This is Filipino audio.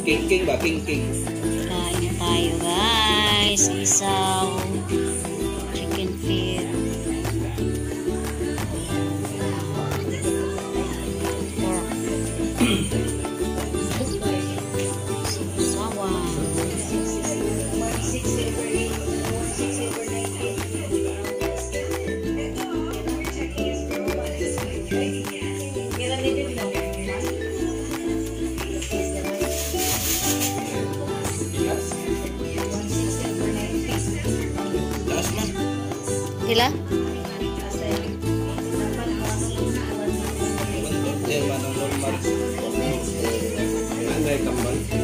King ba? King. Kain tayo guys. Isaw. Chicken feet. Ila? Anday kambal.